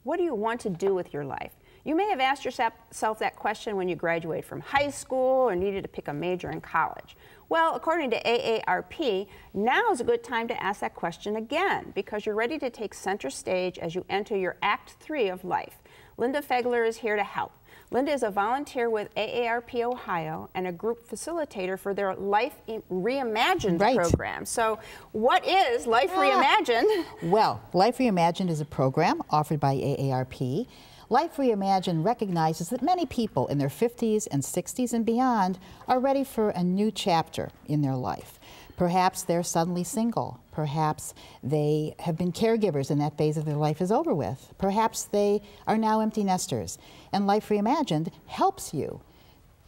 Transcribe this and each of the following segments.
What do you want to do with your life? You may have asked yourself that question when you graduated from high school or needed to pick a major in college. Well, according to AARP, now is a good time to ask that question again because you're ready to take center stage as you enter your Act 3 of life. Linda Fegler is here to help. Linda is a volunteer with AARP Ohio and a group facilitator for their Life Reimagined program. So what is Life Reimagined? Well, Life Reimagined is a program offered by AARP. Life Reimagined recognizes that many people in their 50s and 60s and beyond are ready for a new chapter in their life. Perhaps they're suddenly single. Perhaps they have been caregivers and that phase of their life is over with. Perhaps they are now empty nesters. And Life Reimagined helps you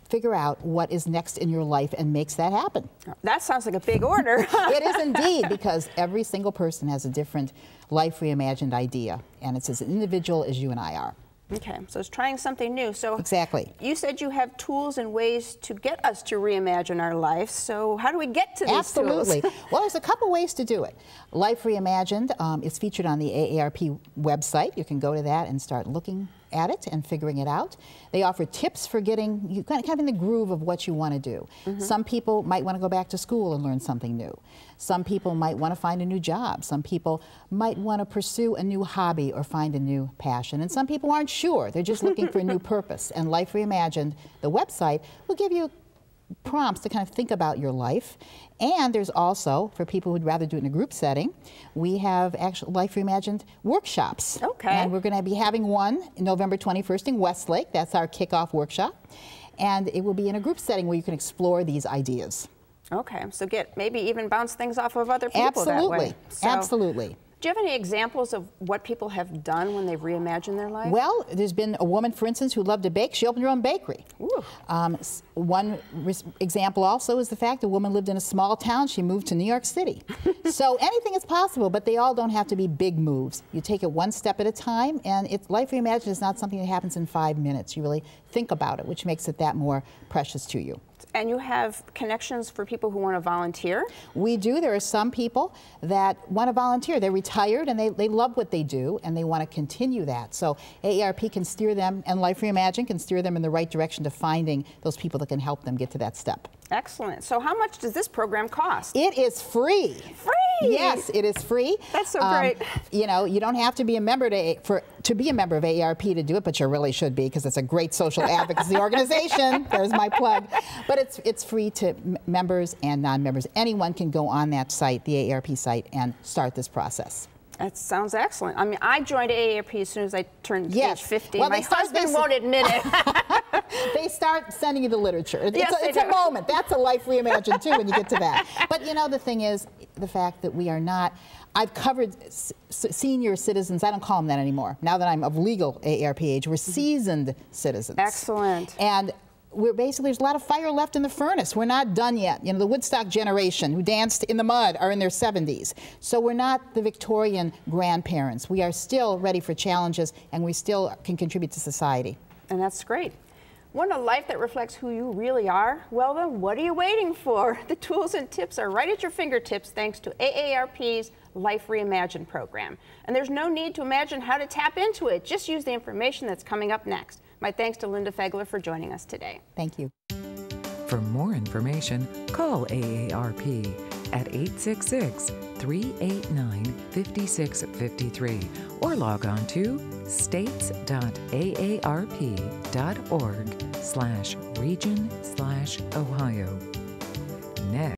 figure out what is next in your life and makes that happen. That sounds like a big order. It is indeed, because every single person has a different Life Reimagined idea, and it's as individual as you and I are. Okay, so it's trying something new. So exactly. You said you have tools and ways to get us to reimagine our life. So how do we get to these Absolutely. tools? Well, there's a couple ways to do it. Life Reimagined is featured on the AARP website. You can go to that and start looking at it and figuring it out. They offer tips for getting you kind of in the groove of what you want to do. Some people might want to go back to school and learn something new. Some people might want to find a new job. Some people might want to pursue a new hobby or find a new passion. And some people aren't sure. They're just looking for a new purpose. And Life Reimagined, the website, will give you prompts to kind of think about your life. And there's also, for people who'd rather do it in a group setting, we have actual Life Reimagined workshops. Okay. And we're going to be having one November 21st in Westlake. That's our kickoff workshop. And it will be in a group setting where you can explore these ideas. Okay, so maybe even bounce things off of other people that way. Absolutely. Do you have any examples of what people have done when they've reimagined their life? Well, there's been a woman, for instance, who loved to bake. She opened her own bakery. One example also is the fact a woman lived in a small town. She moved to New York City. So anything is possible, but they all don't have to be big moves. You take it one step at a time, and Life Reimagined is not something that happens in 5 minutes. You really think about it, which makes it that more precious to you. And you have connections for people who want to volunteer? We do. There are some people that want to volunteer. They're retired and they love what they do and they want to continue that. So AARP can steer them, and Life Reimagined can steer them in the right direction to finding those people that can help them get to that step. Excellent. So how much does this program cost? It is free. Free? Yes, it is free. That's so great. You know, you don't have to be a member to be a member of AARP to do it, but you really should be, because it's a great social advocacy organization. There's my plug. But it's free to members and non-members. Anyone can go on that site, the AARP site, and start this process. That sounds excellent. I mean, I joined AARP as soon as I turned age 50. Well, my husband won't admit it. They start sending you the literature. It's a moment. That's a Life Reimagined too when you get to that. But you know, the thing is, the fact that we are not, I've covered senior citizens. I don't call them that anymore. Now that I'm of legal AARP age, we're seasoned citizens. Excellent. And there's a lot of fire left in the furnace. We're not done yet. You know, the Woodstock generation who danced in the mud are in their 70s. So we're not the Victorian grandparents. We are still ready for challenges, and we still can contribute to society. And that's great. Want a life that reflects who you really are? Well then, what are you waiting for? The tools and tips are right at your fingertips thanks to AARP's Life Reimagined program. And there's no need to imagine how to tap into it. Just use the information that's coming up next. My thanks to Linda Fegler for joining us today. Thank you. For more information, call AARP at 866-389-5653 or log on to states.aarp.org/region/Ohio. Next.